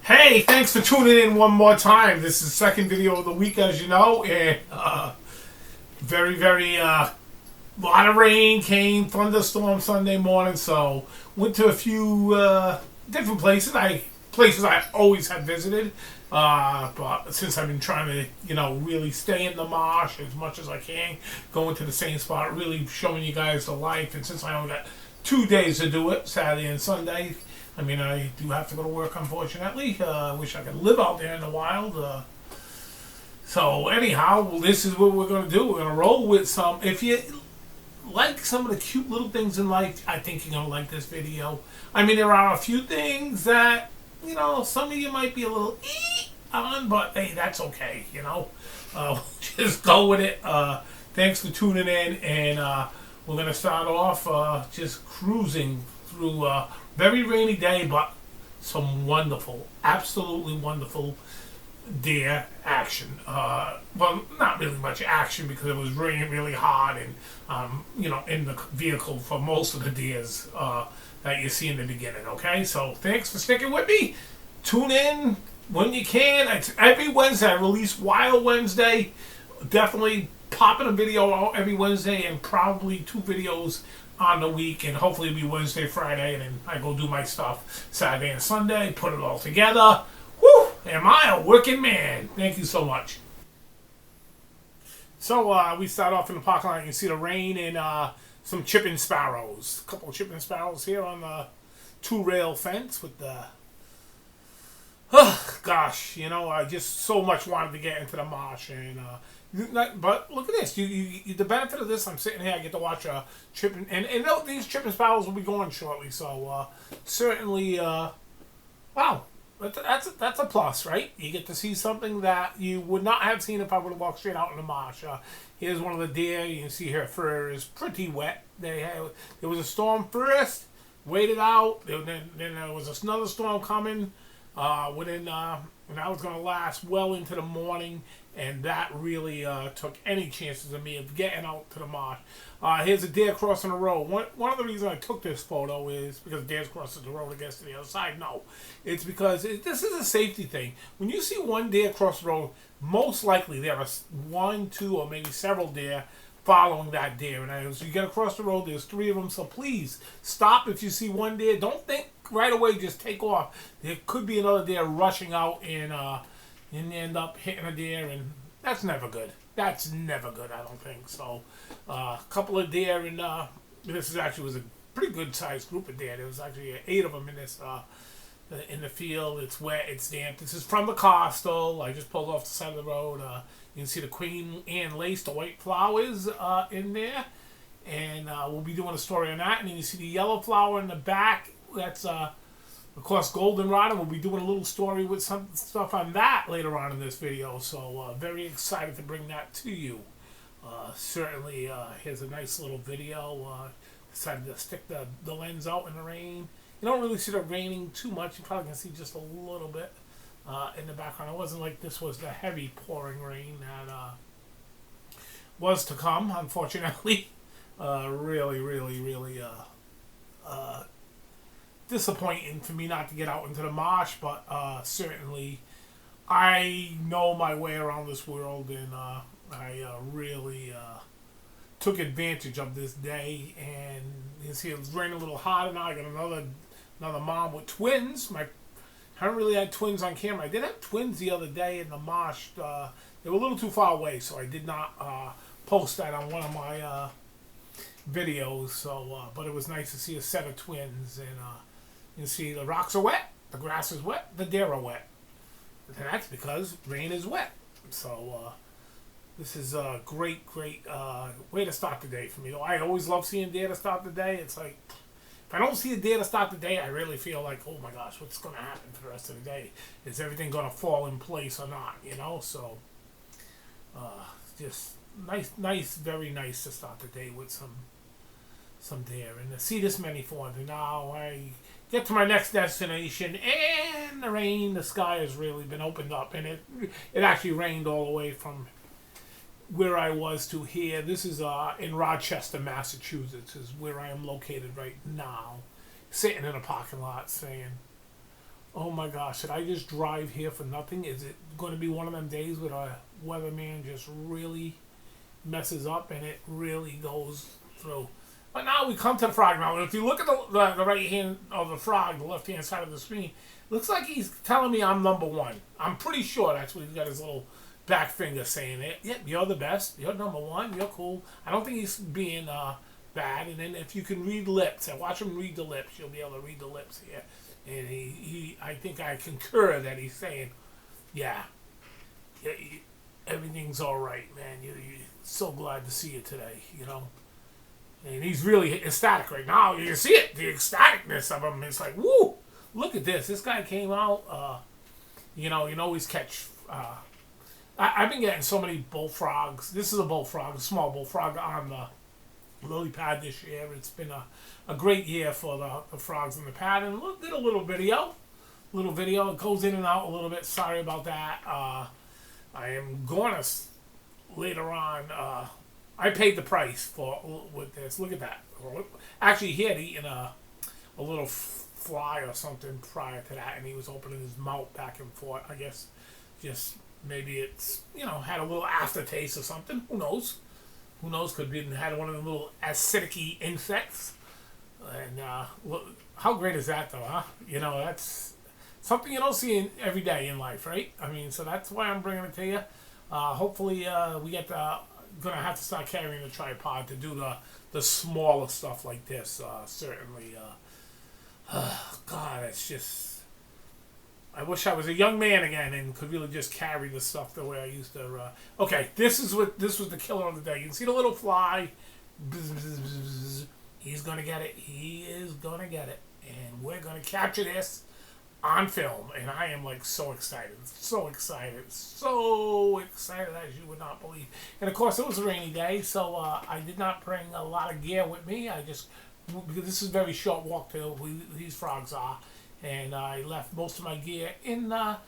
Hey, thanks for tuning in one more time. This is the second video of the week, as you know, and very lot of rain came, thunderstorm Sunday morning. So went to a few different places. Places I always have visited, but since I've been trying to really stay in the marsh as much as I can, going to the same spot, really showing you guys the life. And since I only got 2 days to do it, Saturday and Sunday. I mean, I do have to go to work, unfortunately. I wish I could live out there in the wild. So anyhow, this is what we're going to do. We're going to roll with some. If you like some of the cute little things in life, I think you're going to like this video. I mean, there are a few things that, some of you might be a little on, but hey, that's okay, Just go with it. Thanks for tuning in, and we're going to start off just cruising through very rainy day, but some absolutely wonderful deer action. Well, not really much action because it was raining really hard and, in the vehicle for most of the deers that you see in the beginning, okay? So thanks for sticking with me. Tune in when you can. It's every Wednesday. I release Wild Wednesday. Definitely popping a video out every Wednesday and probably 2 videos on the week, and hopefully it'll be Wednesday, Friday, and then I go do my stuff Saturday and Sunday, put it all together. Whew! Am I a working man? Thank you so much. So we start off in the parking lot. You can see the rain and some chipping sparrows. A couple of chipping sparrows here on the 2-rail fence with the... Oh, gosh, I just so much wanted to get into the marsh, and but look at this. You the benefit of this, I'm sitting here, I get to watch a chipping, and these chipping sparrows will be going shortly, so certainly, wow, that's a plus, right? You get to see something that you would not have seen if I would have walked straight out in the marsh. Here's one of the deer. You can see her fur is pretty wet. There was a storm first, waited out, then there was another storm coming. And that was going to last well into the morning, and that really took any chances of me of getting out to the marsh. Here's a deer crossing the road. One of the reasons I took this photo is because deer crosses the road against to the other side. No, it's because this is a safety thing. When you see one deer cross the road, most likely there are 1, 2, or maybe several deer following that deer. And as you get across the road, there's 3 of them. So please stop if you see one deer. Don't think right away, just take off. There could be another deer rushing out and end up hitting a deer, and that's never good. That's never good, I don't think. So a couple of deer, and this was a pretty good sized group of deer. There was actually 8 of them in this in the field. It's wet, it's damp. This is from the Coastal. I just pulled off the side of the road. You can see the Queen Anne lace, the white flowers in there, and we'll be doing a story on that. And then you see the yellow flower in the back. That's of course goldenrod, and we'll be doing a little story with some stuff on that later on in this video. So very excited to bring that to you. Certainly, here's a nice little video. Decided to stick the lens out in the rain. You don't really see the raining too much. You probably can see just a little bit in the background. It wasn't like this was the heavy pouring rain that was to come, unfortunately. Really disappointing for me not to get out into the marsh, but certainly I know my way around this world, and I really took advantage of this day. And you see it's raining a little harder now. I got another mom with twins. I haven't really had twins on camera. I did have twins the other day in the marsh. They were a little too far away, so I did not post that on one of my videos. So, but it was nice to see a set of twins, and you see the rocks are wet, the grass is wet, the deer are wet. And that's because rain is wet. So this is a great way to start the day for me. I always love seeing deer to start the day. It's like, if I don't see a deer to start the day, I really feel like, oh my gosh, what's going to happen for the rest of the day? Is everything going to fall in place or not? So just nice, very nice to start the day with some deer, and to see this many forms. And now I get to my next destination, and the sky has really been opened up, and it actually rained all the way from where I was to here. This is in Rochester, Massachusetts, is where I am located right now, sitting in a parking lot saying, Oh my gosh, should I just drive here for nothing? Is it going to be one of them days where a weatherman just really messes up and it really goes through? But now we come to the frog. Now, if you look at the right hand of the frog, the left hand side of the screen, looks like he's telling me I'm number one. I'm pretty sure that's what he's got his little back finger saying it. Yep, you're the best. You're number one. You're cool. I don't think he's being bad. And then if you can read lips and watch him read the lips, you'll be able to read the lips here. And I think I concur that he's saying, yeah, everything's all right, man. You're so glad to see you today, you know. And he's really ecstatic right now. You can see it, the ecstaticness of him. It's like, woo, look at this. This guy came out, you know, always catch. I've been getting so many bullfrogs. This is a bullfrog, a small bullfrog on the lily pad this year. It's been a great year for the frogs in the pad. And look, did a little video. It goes in and out a little bit. Sorry about that. I am going to later on. I paid the price for with this. Look at that. Actually, he had eaten a little fly or something prior to that, and he was opening his mouth back and forth. I guess just maybe it's, you know, had a little aftertaste or something. Who knows? Who knows? Could be had one of the little acidic insects. And look, how great is that, though, huh? You know, that's something you don't see every day in life, right? I mean, so that's why I'm bringing it to you. Hopefully, we get gonna have to start carrying a tripod to do the smaller stuff like this. Certainly, God, it's just. I wish I was a young man again and could really just carry the stuff the way I used to. Okay, this was the killer of the day. You can see the little fly. Bzz, bzz, bzz, bzz. He's gonna get it. He is gonna get it, and we're gonna capture this on film. And I am like so excited, so excited as you would not believe. And of course, it was a rainy day, so I did not bring a lot of gear with me. I just because this is a very short walk to where these frogs are. And I left most of my gear in the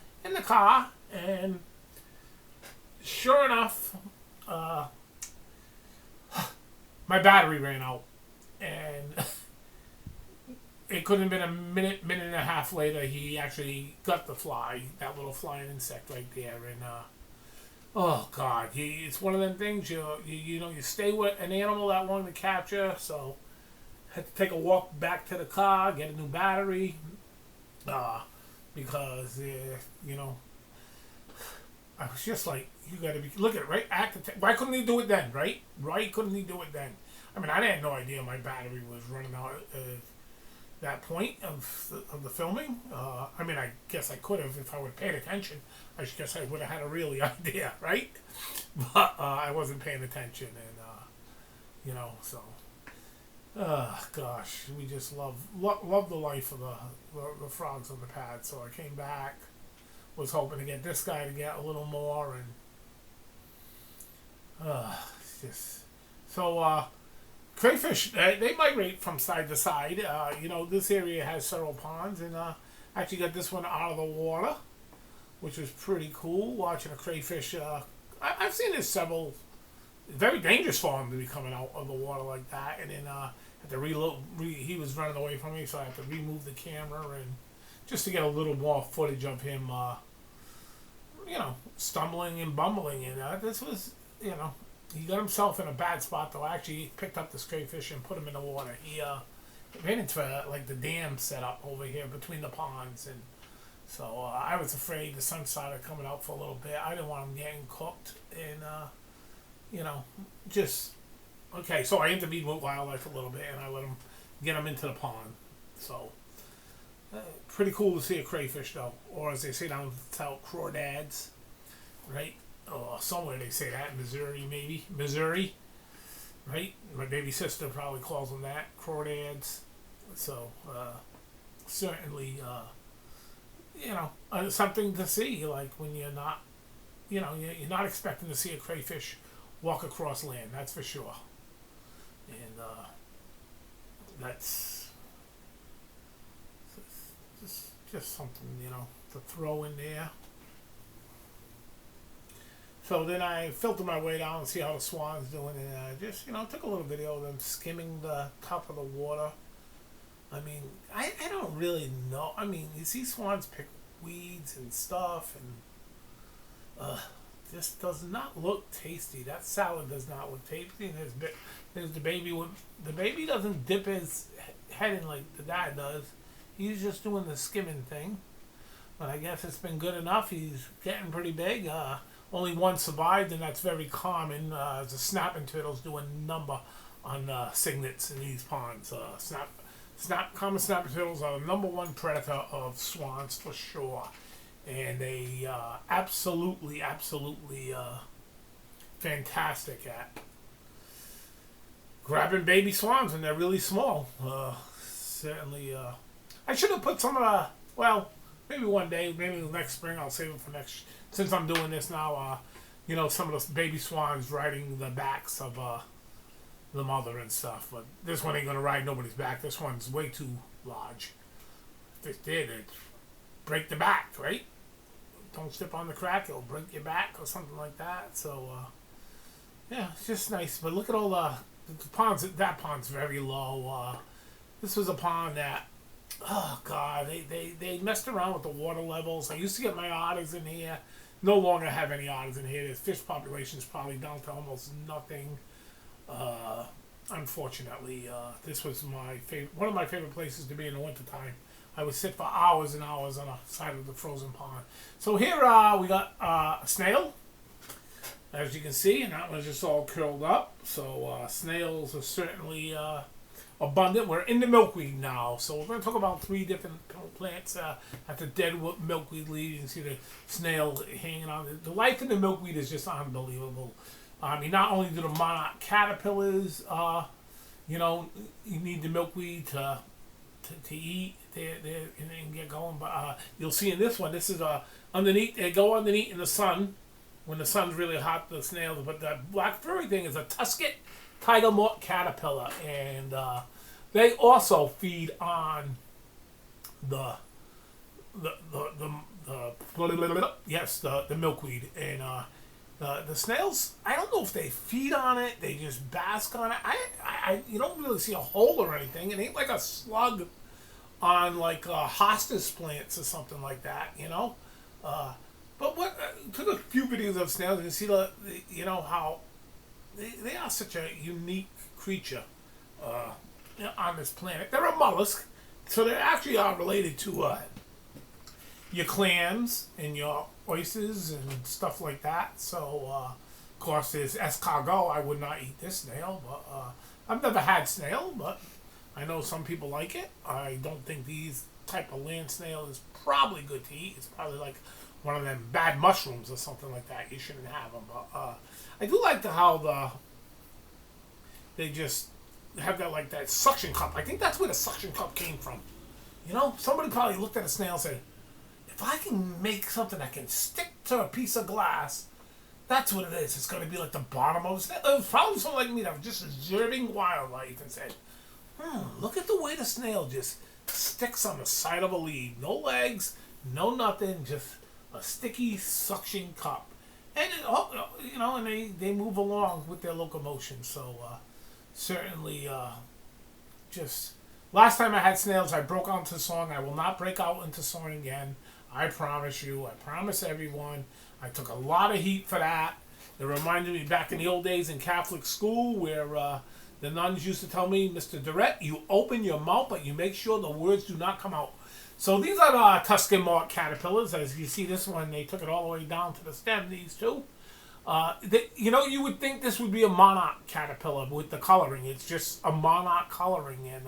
car, and sure enough, my battery ran out, and it couldn't have been a minute and a half later. He actually got the fly, that little flying insect right there, and oh God, it's one of them things you know you stay with an animal that long to capture, so had to take a walk back to the car, get a new battery. Because you know, I was just like, you gotta be look at it right at the why couldn't he do it then, right? Why couldn't he do it then? I mean, I had no idea my battery was running out at that point of the filming. I mean, I guess I could have if I would have paid attention. I guess I would have had a really idea, right? But I wasn't paying attention, and you know, so. Gosh, we just love the life of the frogs on the pad. So I came back, was hoping to get this guy to get a little more, and it's just so crayfish. They migrate from side to side. You know, this area has several ponds, and actually got this one out of the water, which was pretty cool. Watching a crayfish. I've seen this several. Very dangerous for him to be coming out of the water like that, and then had to reload. He was running away from me, so I had to remove the camera and just to get a little more footage of him, you know, stumbling and bumbling. And this was, you know, he got himself in a bad spot though. Actually, he picked up this crayfish and put him in the water. He ran into like the dam set up over here between the ponds, and so I was afraid the sun started coming out for a little bit. I didn't want him getting cooked, and you know, just okay. So I intervened with wildlife a little bit, and I let him get him into the pond. So pretty cool to see a crayfish, though, or as they say down south, crawdads, right? Oh, somewhere they say that in Missouri, maybe Missouri, right? My baby sister probably calls them that, crawdads. So certainly, you know, something to see. Like when you're not, you know, you're not expecting to see a crayfish walk across land, that's for sure. And that's just something, you know, to throw in there. So then I filtered my way down and see how the swan's doing, and I just, you know, took a little video of them skimming the top of the water. I mean, I don't really know. I mean, you see swans pick weeds and stuff, and this does not look tasty. That salad does not look tasty. And there's the baby. The baby doesn't dip his head in like the dad does. He's just doing the skimming thing. But I guess it's been good enough. He's getting pretty big. Only one survived, and that's very common. The snapping turtles do a number on cygnets in these ponds. Common snapping turtles are the number one predator of swans for sure, and they absolutely fantastic at grabbing baby swans when they're really small. Certainly, I should have put some of the, well, maybe one day, maybe next spring, I'll save it for next, since I'm doing this now, some of the baby swans riding the backs of the mother and stuff. But this one ain't going to ride nobody's back. This one's way too large. If it did, it'd break the back, right? Don't step on the crack, it'll break your back or something like that. So, yeah, it's just nice. But look at all the ponds. That pond's very low. This was a pond that, oh God, they messed around with the water levels. I used to get my otters in here. No longer have any otters in here. The fish population is probably down to almost nothing. Unfortunately, this was one of my favorite places to be in the wintertime. I would sit for hours and hours on the side of the frozen pond. So here we got a snail, as you can see, and that one's just all curled up. So snails are certainly abundant. We're in the milkweed now, so we're going to talk about 3 different plants at the dead milkweed leaf. You can see the snail hanging on. The life in the milkweed is just unbelievable. I mean, not only do the monarch caterpillars, you need the milkweed to eat and get going, but you'll see in this one, this is underneath. They go underneath in the sun when the sun's really hot. The snails, but the black furry thing is a tusket tiger moth caterpillar, and they also feed on the milkweed. And the snails, I don't know if they feed on it, they just bask on it. You don't really see a hole or anything. It ain't like a slug on like hostas plants or something like that, But what took a few videos of snails and see how they are such a unique creature on this planet. They're a mollusk, so they actually are related to your clams and your oysters and stuff like that. So, of course, there's escargot. I would not eat this snail, but I've never had snail, but I know some people like it. I don't think these type of land snail is probably good to eat. It's probably like one of them bad mushrooms or something like that. You shouldn't have them, but I do like how they just have that suction cup. I think that's where the suction cup came from. Somebody probably looked at a snail and said, if I can make something that can stick to a piece of glass, that's what it is. It's going to be like the bottom of a snail. It was probably someone like me that was just observing wildlife and said, look at the way the snail just sticks on the side of a leaf. No legs, no nothing, just a sticky suction cup. And, and they move along with their locomotion. So, certainly, just... Last time I had snails, I broke out into song. I will not break out into song again. I promise you. I promise everyone. I took a lot of heat for that. It reminded me back in the old days in Catholic school where the nuns used to tell me, Mr. Durrett, you open your mouth, but you make sure the words do not come out. So these are the Tuscan moth caterpillars. As you see this one, they took it all the way down to the stem, these two. You would think this would be a monarch caterpillar with the coloring. It's just a monarch coloring. And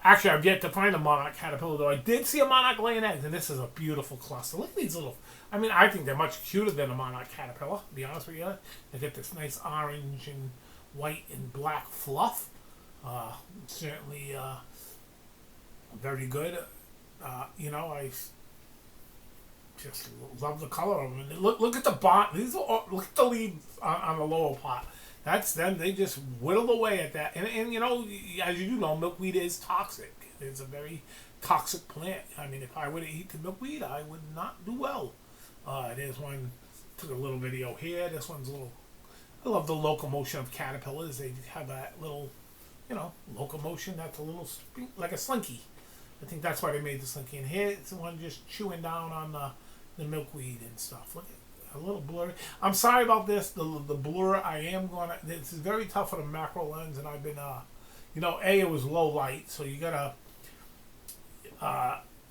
actually, I've yet to find a monarch caterpillar, though I did see a monarch laying eggs, and this is a beautiful cluster. Look at these little... I mean, I think they're much cuter than a monarch caterpillar, to be honest with you. They get this nice orange and white and black fluff. Certainly very good. I just love the color of them. And look at the bot. Look at the leaves on the lower part. That's them. They just whittle away at that. And as you do know, milkweed is toxic. It's a very toxic plant. I mean, if I were to eat the milkweed, I would not do well. There's one, took a little video here. This one's a little... I love the locomotion of caterpillars. They have that little locomotion. That's a little like a slinky. I think that's why they made the slinky. And here it's the one just chewing down on the milkweed and stuff. Look at a little blurry. I'm sorry about this. The blur. I am gonna. This is very tough for the macro lens, and I've been it was low light, so you gotta.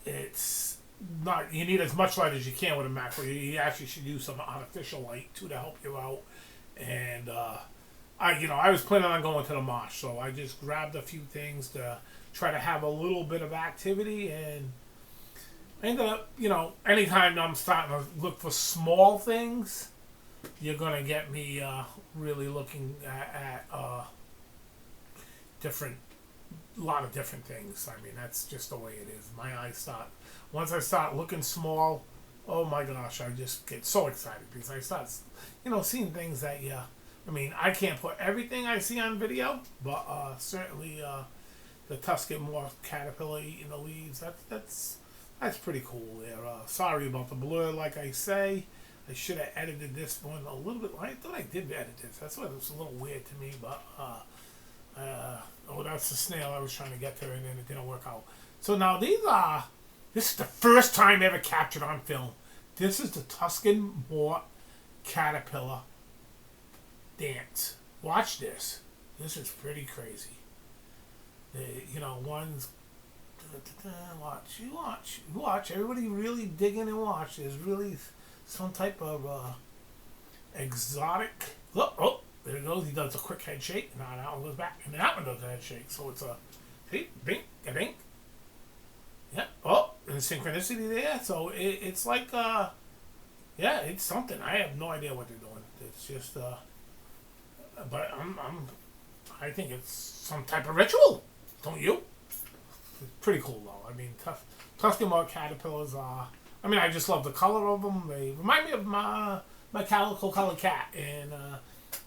It's not. You need as much light as you can with a macro. You actually should use some artificial light too to help you out. And I was planning on going to the mosh, so I just grabbed a few things to try to have a little bit of activity. And I ended up, anytime I'm starting to look for small things, you're gonna get me really looking at a lot of different things. I mean, that's just the way it is. My eyes once I start looking small, oh my gosh, I just get so excited because I start, seeing things that, I can't put everything I see on video, but certainly the Tuscan moth caterpillar eating the leaves, that's pretty cool there. Sorry about the blur, like I say. I should have edited this one a little bit. I thought I did edit this. That's why it was a little weird to me, but that's the snail I was trying to get to, and then it didn't work out. So now this is the first time ever captured on film. This is the Tuscan moth caterpillar dance. Watch this. This is pretty crazy. One's watch. Everybody really dig in and watch. There's really some type of exotic. Oh, there it goes. He does a quick head shake. Now that one goes back, and that one does a head shake. So it's a bink, a dink. Yeah. Oh, and synchronicity there. So it's like it's something. I have no idea what they're doing. It's just but I think it's some type of ritual. Don't you? It's pretty cool though. I mean, Tuscan moth caterpillars are. I just love the color of them. They remind me of my calico colored cat. And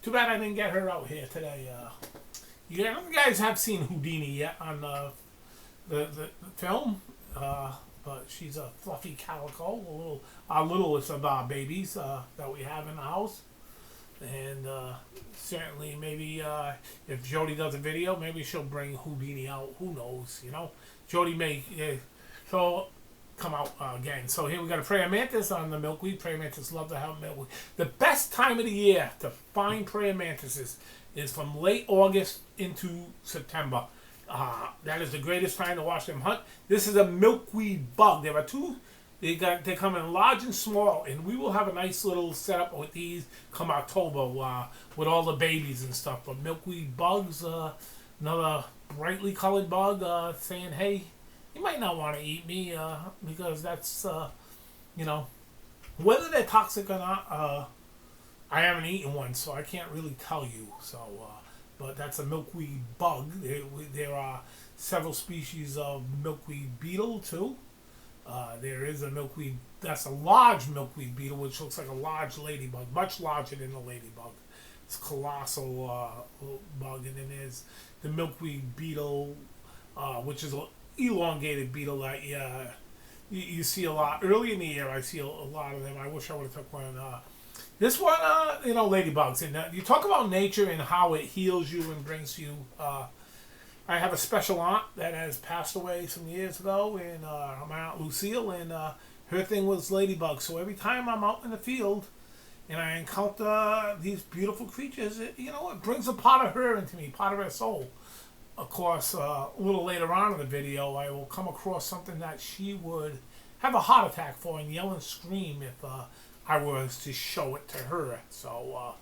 too bad I didn't get her out here today. You guys have seen Houdini yet on the film? But she's a fluffy calico. Our littlest of our babies that we have in the house. And certainly maybe if Jody does a video, maybe she'll bring Houdini out. Who knows, Jody may come out again. So here we got a prayer mantis on the milkweed. Prayer mantis love to have milkweed. The best time of the year to find prayer mantises is from late August into September. That is the greatest time to watch them hunt. This is a milkweed bug. There are two. They come in large and small, and we will have a nice little setup with these come October with all the babies and stuff. But milkweed bugs, another brightly colored bug, saying, hey, you might not want to eat me because that's, whether they're toxic or not, I haven't eaten one, so I can't really tell you. So, but that's a milkweed bug. There are several species of milkweed beetle, too. There is a milkweed, that's a large milkweed beetle, which looks like a large ladybug, much larger than the ladybug. It's a colossal bug. And then there's the milkweed beetle, which is an elongated beetle that you see a lot. Early in the year, I see a lot of them. I wish I would have took one. This one, ladybugs. And you talk about nature and how it heals you and brings you. I have a special aunt that has passed away some years ago, and my Aunt Lucille, and her thing was ladybugs. So every time I'm out in the field and I encounter these beautiful creatures, it brings a part of her into me, part of her soul. Of course, a little later on in the video, I will come across something that she would have a heart attack for and yell and scream if I was to show it to her. So,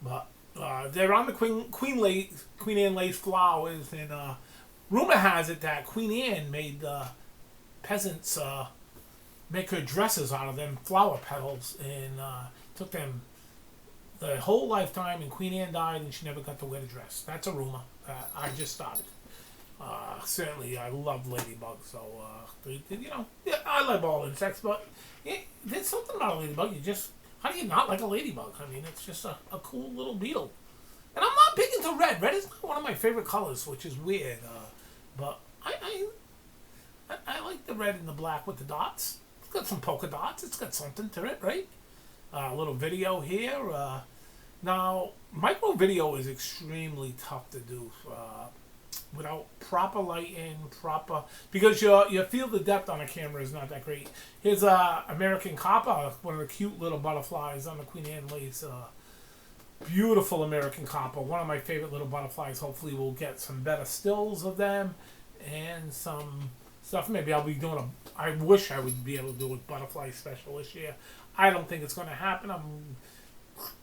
but they're on the Queen Anne lace flowers, and rumor has it that Queen Anne made the peasants make her dresses out of them flower petals, and took them the whole lifetime, and Queen Anne died and she never got to wear the dress. That's a rumor that I just started. Certainly, I love ladybugs, so I love all insects, but there's something about a ladybug. How do you not like a ladybug? It's just a cool little beetle. And I'm not big into red. Red is not one of my favorite colors, which is weird. But I like the red and the black with the dots. It's got some polka dots. It's got something to it, right? A little video here. Now, micro video is extremely tough to do. without proper lighting, because your field of depth on a camera is not that great. Here's American Copper, one of the cute little butterflies on the Queen Anne lace. Beautiful American Copper, one of my favorite little butterflies. Hopefully we'll get some better stills of them and some stuff. Maybe I'll be doing I wish I would be able to do a butterfly special this year. I don't think it's going to happen. I'm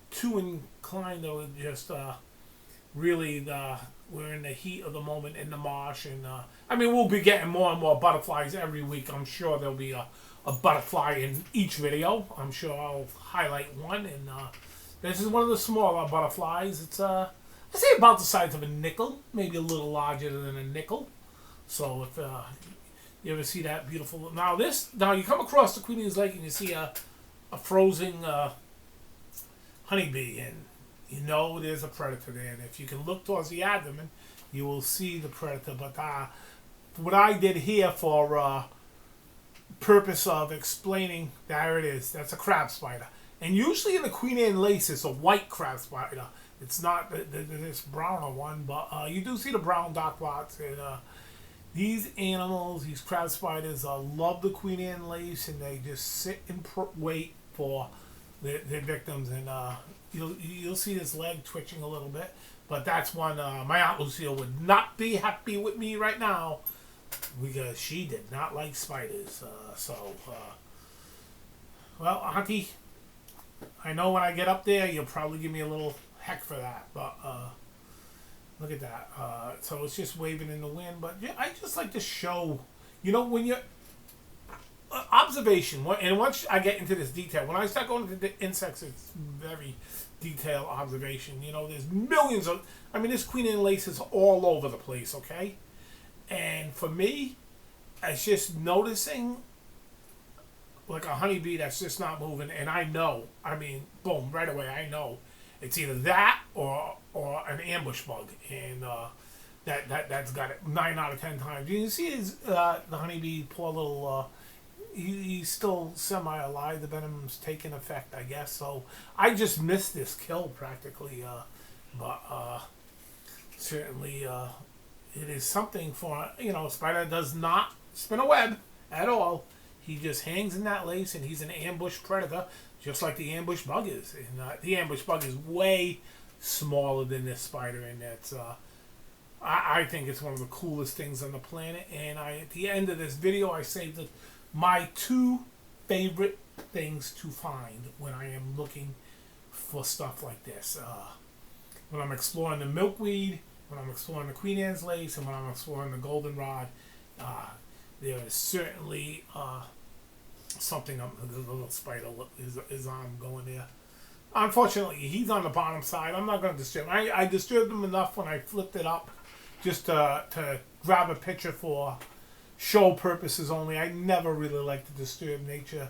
too inclined to just really we're in the heat of the moment in the marsh, and I mean we'll be getting more and more butterflies every week. I'm sure there'll be a butterfly in each video. I'm sure I'll highlight one, and this is one of the smaller butterflies. It's I say about the size of a nickel, maybe a little larger than a nickel. So if you ever see that beautiful, now you come across the Queen Anne's Lake and you see a frozen honeybee, and you know there's a predator there. And if you can look towards the abdomen, you will see the predator. But what I did here for purpose of explaining, there it is. That's a crab spider. And usually in the Queen Anne lace, it's a white crab spider. It's not this browner one, but you do see the brown dot spots. And these animals, these crab spiders, love the Queen Anne lace, and they just sit and wait for their victims. And you'll see his leg twitching a little bit, but that's one my Aunt Lucille would not be happy with me right now, because she did not like spiders. Well, Auntie, I know when I get up there, you'll probably give me a little heck for that, but look at that. So it's just waving in the wind, but yeah, I just like to show, when you're observation, and once I get into this detail, when I start going into the insects, it's very detailed observation. There's millions of, this Queen Anne lace is all over the place, okay? And for me, it's just noticing like a honeybee that's just not moving, and I know, boom, right away, I know it's either that or an ambush bug, and that's got it 9 out of 10 times. You can see the honeybee, poor little, he's still semi-alive. The venom's taking effect, I guess. So I just missed this kill practically, but certainly it is something for, a spider does not spin a web at all. He just hangs in that lace, and he's an ambush predator, just like the ambush bug is. And the ambush bug is way smaller than this spider, and that's I think it's one of the coolest things on the planet. And at the end of this video, I saved my 2 favorite things to find when I am looking for stuff like this. When I'm exploring the milkweed, when I'm exploring the Queen Anne's lace, and when I'm exploring the goldenrod, there is certainly something. The little spider is on going there. Unfortunately, he's on the bottom side. I'm not going to disturb him. I disturbed him enough when I flipped it up just to grab a picture for show purposes only. I never really like to disturb nature,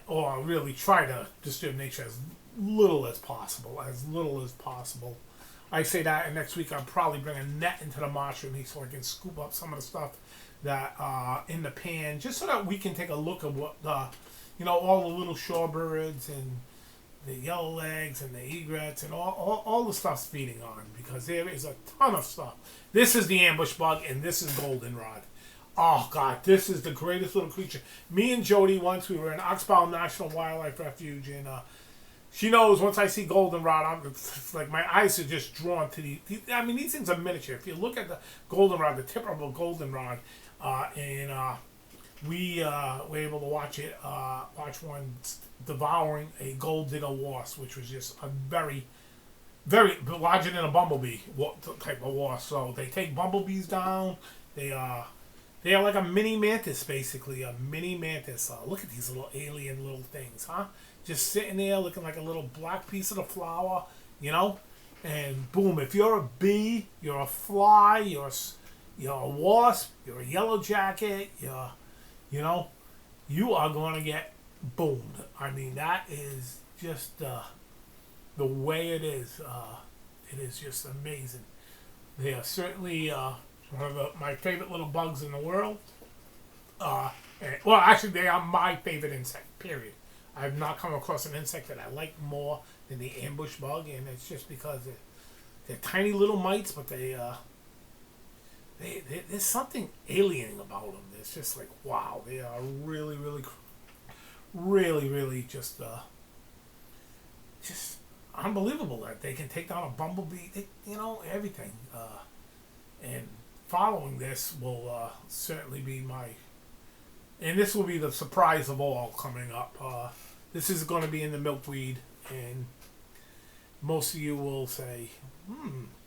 or really try to disturb nature as little as possible. I say that, and next week I'll probably bring a net into the marsh with me so I can scoop up some of the stuff that in the pan, just so that we can take a look at what all the little shorebirds and the yellow legs and the egrets and all the stuff's feeding on, because there is a ton of stuff. This is the ambush bug, and this is goldenrod. Oh God, this is the greatest little creature. Me and Jody, once we were in Oxbow National Wildlife Refuge, and she knows once I see goldenrod, it's like my eyes are just drawn to these things are miniature. If you look at the goldenrod, the typical goldenrod, and we were able to watch one devouring a gold digger wasp, which was just a very, very larger than a bumblebee type of wasp. So they take bumblebees down. They are like a mini mantis, basically a mini mantis. Look at these little alien little things, huh? Just sitting there looking like a little black piece of the flower, and boom, if you're a bee, you're a fly, you're a wasp, you're a yellow jacket, you are going to get boomed. That is just the way it is. It is just amazing. They are certainly one of my favorite little bugs in the world. Actually, they are my favorite insect, period. I've not come across an insect that I like more than the ambush bug, and it's just because they're tiny little mites, but there's something alien about them. It's just like, wow, they are really, really, really, really just unbelievable that they can take down a bumblebee. Everything. And following this will certainly be and this will be the surprise of all coming up. This is going to be in the milkweed, and most of you will say,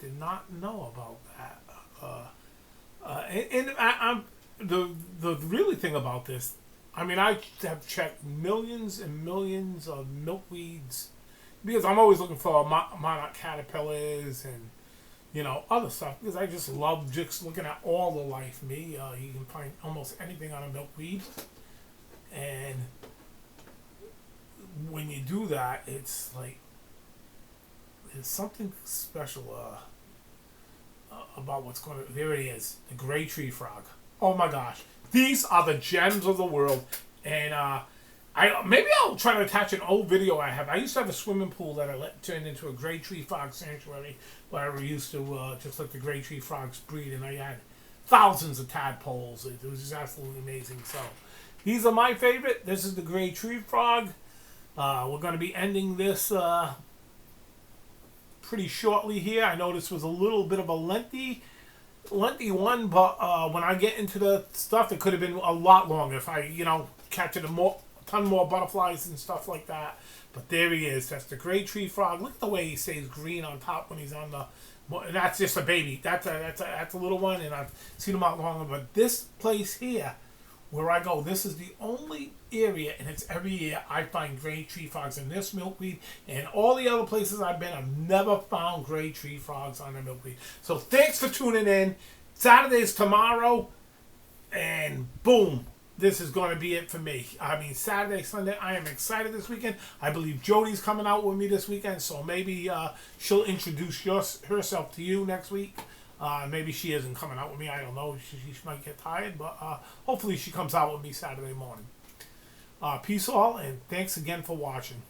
did not know about that. I'm the really thing about this. I mean, I have checked millions and millions of milkweeds because I'm always looking for monarch caterpillars and other stuff, because I just love just looking at all the life. You can find almost anything on a milkweed, and when you do that, it's like there's something special about what's going to. There it is, the gray tree frog. Oh my gosh, these are the gems of the world, and maybe I'll try to attach an old video I have. I used to have a swimming pool that I turned into a gray tree frog sanctuary, where I used to just let the gray tree frogs breed, and I had thousands of tadpoles. It was just absolutely amazing. So these are my favorite. This is the gray tree frog. We're going to be ending this pretty shortly here. I know this was a little bit of a lengthy one, but when I get into the stuff, it could have been a lot longer if I, captured a ton more butterflies and stuff like that. But there he is. That's the gray tree frog. Look at the way he stays green on top when he's on the. That's just a baby. That's a little one, and I've seen them out longer. But this place here, where I go, this is the only area, and it's every year I find gray tree frogs in this milkweed, and all the other places I've been, I've never found gray tree frogs on the milkweed. So thanks for tuning in. Saturday's tomorrow, and boom, this is going to be it for me. I mean, Saturday, Sunday, I am excited this weekend. I believe Jody's coming out with me this weekend, so maybe she'll introduce herself to you next week. Maybe she isn't coming out with me. I don't know. She might get tired, but hopefully she comes out with me Saturday morning. Peace all, and thanks again for watching.